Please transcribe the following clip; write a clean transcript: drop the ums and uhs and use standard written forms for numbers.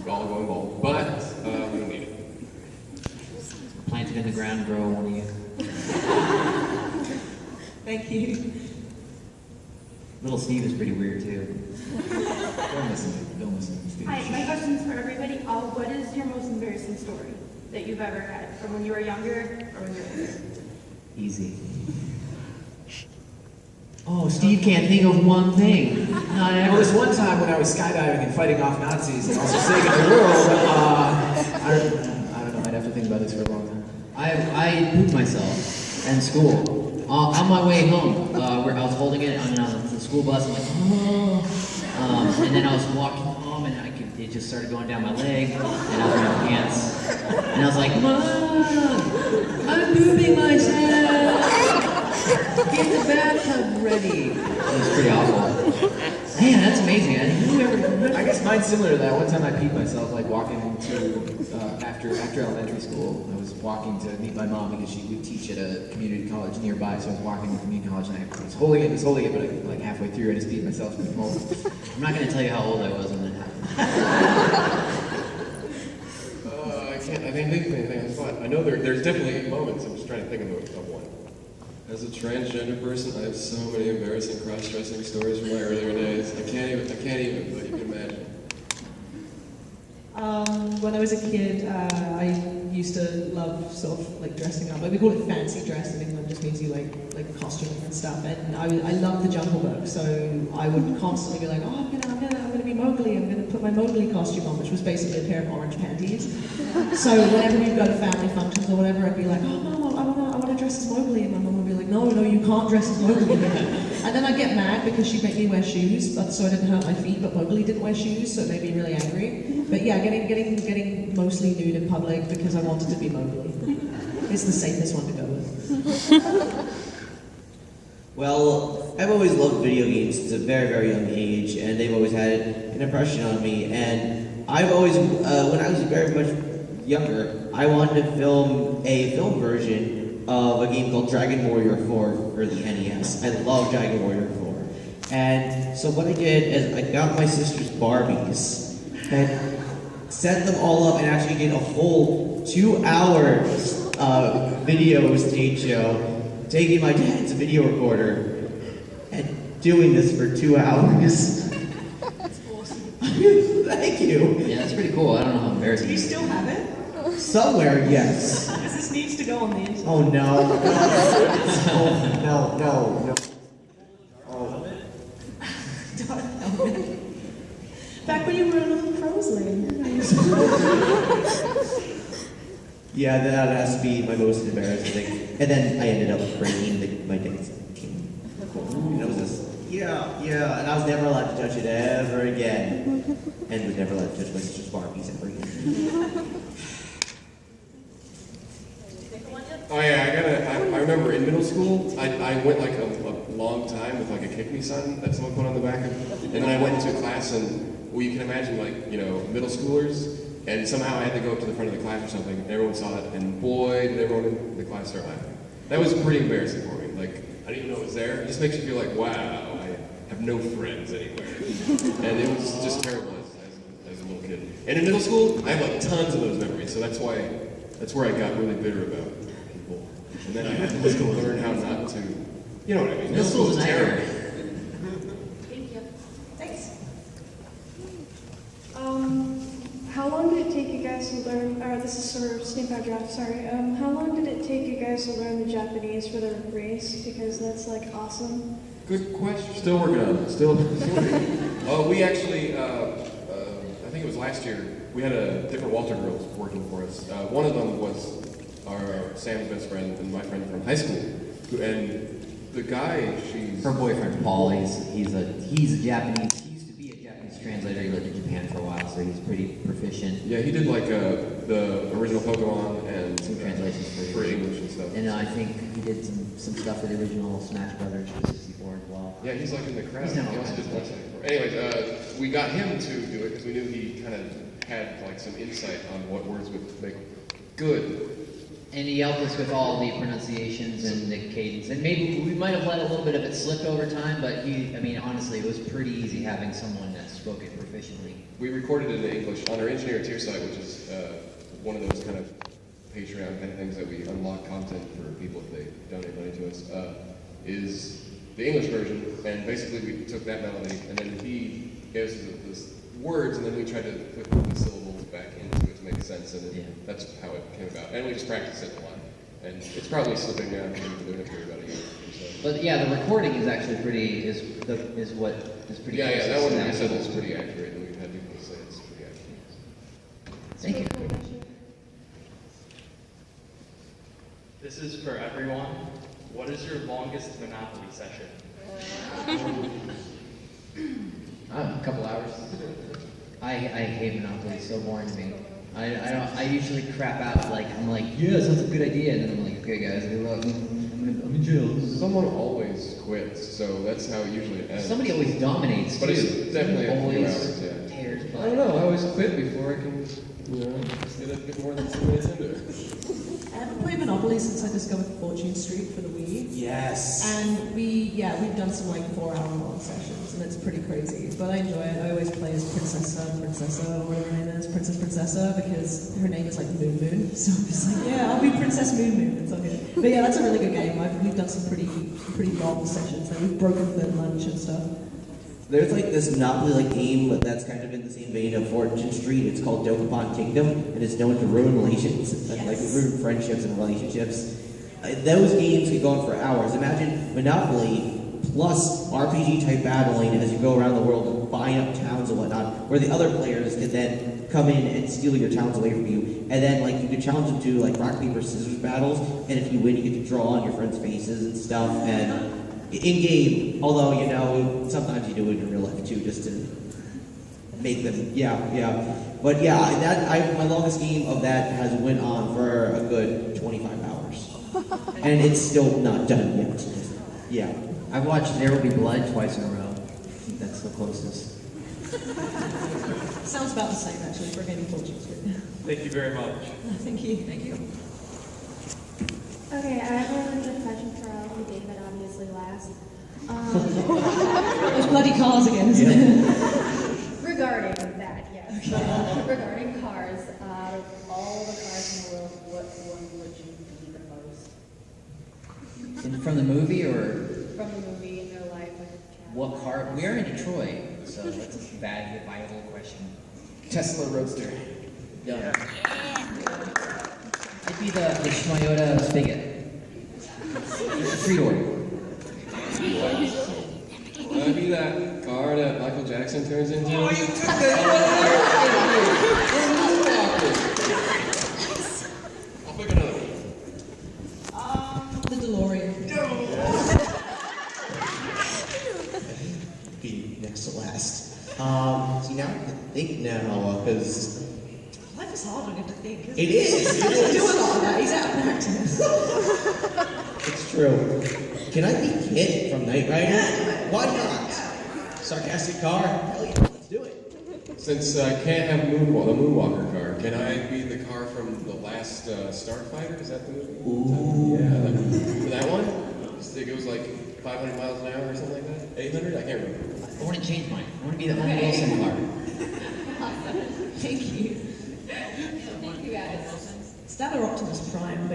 all going bald, but we don't need it. Plant it in the ground, grow one of you. Thank you. Little Steve is pretty weird too. Don't listen to Steve. Hi, my question's for everybody. What is your most embarrassing story that you've ever had, from when you were younger or when you were older? Easy. Oh, Steve can't think of one thing. Not ever. Well, this one time when I was skydiving and fighting off Nazis and also saving the world, I don't know, I'd have to think about this for a long time. I pooped myself in school. On my way home, where I was holding it on the school bus, I'm like, oh. And then I was walking home, and it just started going down my leg, and I was in my pants. And I was like, Mom, I'm pooping myself. Get the bathtub ready. It was pretty awful. Man, that's amazing. I guess mine's similar to that. One time I peed myself, like walking to after elementary school. I was walking to meet my mom because she would teach at a community college nearby. So I was walking to community college, and I was holding it, but like halfway through, I just peed myself. I'm not going to tell you how old I was when that happened. I can't think of anything on the spot. I know there's definitely moments. I'm just trying to think of one. As a transgender person, I have so many embarrassing cross-dressing stories from my earlier days. I can't even, but you can imagine. When I was a kid, I used to love sort of like dressing up. Like we call it fancy dress in England, just means you like costuming and stuff. And I loved the Jungle Book, so I would constantly be like, oh, I'm gonna be Mowgli. I'm gonna put my Mowgli costume on, which was basically a pair of orange panties. So whenever we'd go to family functions or whatever, I'd be like, oh, Mom, I wanna dress as Mowgli, and my mum would be like, no, you can't dress as Mowgli. And then I'd get mad because she'd make me wear shoes, but so I didn't hurt my feet. But Mowgli didn't wear shoes, so it made me really angry. But yeah, getting mostly nude in public because I wanted to be Mowgli. It's the safest one to go with. Well, I've always loved video games since a very, very young age, and they've always had an impression on me. And I've always, when I was very much younger, I wanted to film a film version of a game called Dragon Warrior 4 for the NES. I love Dragon Warrior 4. And so what I did is I got my sister's Barbies and set them all up and actually did a whole 2-hour video stage show, taking my dad's video recorder and doing this for 2 hours. That's awesome. Thank you. Yeah, that's pretty cool. I don't know how embarrassing Do you it is. still have it? Somewhere, yes. Because this needs to go on the internet. Oh no. Oh, no. Oh. Back when you were a little crowsling. Yeah, that has to be my most embarrassing thing. And then I ended up breaking my dad's cane. And it was just, yeah, and I was never allowed to touch it ever again. And was never allowed to touch my sister's Barbies ever again. Oh yeah, I remember in middle school, I went like a long time with like a kick me sign that someone put on the back of, and then I went into a class and, well, you can imagine like, middle schoolers, and somehow I had to go up to the front of the class or something, and everyone saw it, and boy, did everyone in the class start laughing. That was pretty embarrassing for me. Like, I didn't even know it was there. It just makes you feel like, wow, I have no friends anywhere. And it was just terrible as a little kid. And in middle school, I have like tons of those memories, so that's where I got really bitter about people. And then I had to learn how not to, you know what I mean? Middle school is terrible. Thank you. Thanks. How long did it take you guys to learn, this is sort of sneak out draft, sorry. How long did it take you guys to learn the Japanese for the race? Because that's like awesome. Good question. Still working on it. Still working. We actually, I think it was last year, we had different Walter girls working for us. One of them was Sam's best friend and my friend from high school. And the guy, Her boyfriend Paul, he's a Japanese. He used to be a Japanese translator. He lived in Japan for a while, so he's pretty proficient. Yeah, he did like the original Pokemon and Some translations for English and stuff. And I think he did some stuff for the original Smash Brothers for 64 as well. Yeah, he's like in the crowd. He's done He all also kinds did of stuff. website. Anyways, we got him to do it because we knew he kind of had like some insight on what words would make good. And he helped us with all the pronunciations and the cadence. And maybe we might have let a little bit of it slip over time, but honestly, it was pretty easy having someone that spoke it perfectly. efficiently. We recorded it in English on our engineer tier site, which is one of those kind of Patreon kind of things that we unlock content for people if they donate money to us, is the English version. And basically we took that melody and then he gave us this words and then we tried to put the syllables back into it to make sense, and that's how it came about. And we just practiced it a lot. And it's probably slipping now because we've been doing it for about a year. So. But yeah, the recording is actually pretty, is what is pretty Yeah, close yeah, to that one we actual. said is pretty accurate, and we've had people say it's pretty accurate. Thank you. This is for everyone. What is your longest Monopoly session? A couple hours. I hate Monopoly, it's so boring to me. I usually crap out, like, I'm like, yes, that's a good idea, and then I'm like, okay guys, good luck, I'm in jail. Someone always quits, so that's how it usually ends. Somebody always dominates, But too. it's definitely a few always hours, yeah. tears I don't know, I always quit before I can, just get a bit more than 2 minutes into it. I haven't played Monopoly since I discovered Fortune Street for the Wii. Yes. And we've done some like 4-hour-long sessions, and it's pretty crazy. But I enjoy it. I always play as Princessa, or whatever her name is, Princessa, because her name is like Moon Moon. So I'm just like, yeah, I'll be Princess Moon Moon. It's okay. But yeah, that's a really good game. We've done some pretty long sessions, and we've broken third lunch and stuff. There's like this Monopoly game that's kind of in the same vein of Fortune Street. It's called Youmacon Kingdom, and it's known to ruin relations, like ruin friendships and relationships. Those games can go on for hours. Imagine Monopoly plus RPG type battling as you go around the world buying up towns and whatnot, where the other players can then come in and steal your towns away from you, and then like you can challenge them to like rock paper scissors battles, and if you win, you get to draw on your friends' faces and stuff. And in game, although sometimes you do it in real life too, just to make them, But yeah, my longest game of that has went on for a good 25 hours, and it's still not done yet. Yeah. I've watched There Will Be Blood twice in a row. I think that's the closest. Sounds about the same actually for a game of Fortune Street. Thank you very much. Thank you. Thank you. Okay, I have a really good question for David, obviously last. Those bloody cars again, isn't it? Regarding that, yes. Regarding cars, out of all the cars in the world, what one would you be the most? From the movie or From the movie in your life, like what car? We are in Detroit, so that's a viable question. Tesla Roadster. Done. It'd be the Toyota Spigot. Three-door. Would be that car that Michael Jackson turns into? Oh, you took that! I'll pick another one. The DeLorean. Be next to last. See, now I have to think now, because Life is hard when you have to think. it is. He doesn't do a lot of that. He's out of practice. It's true. Can I be Kit from Knight Rider? Why not? Sarcastic car? Hell yeah, let's do it. Since I can't have the Moonwalker car, can I be the car from the last Starfighter? Is that the movie? Ooh. Yeah, that one? It goes like 500 miles an hour or something like that? 800? I can't remember. I want to change mine. I want to be the Owen Wilson car. Thank you. Thank you guys. It's that or Optimus Prime, but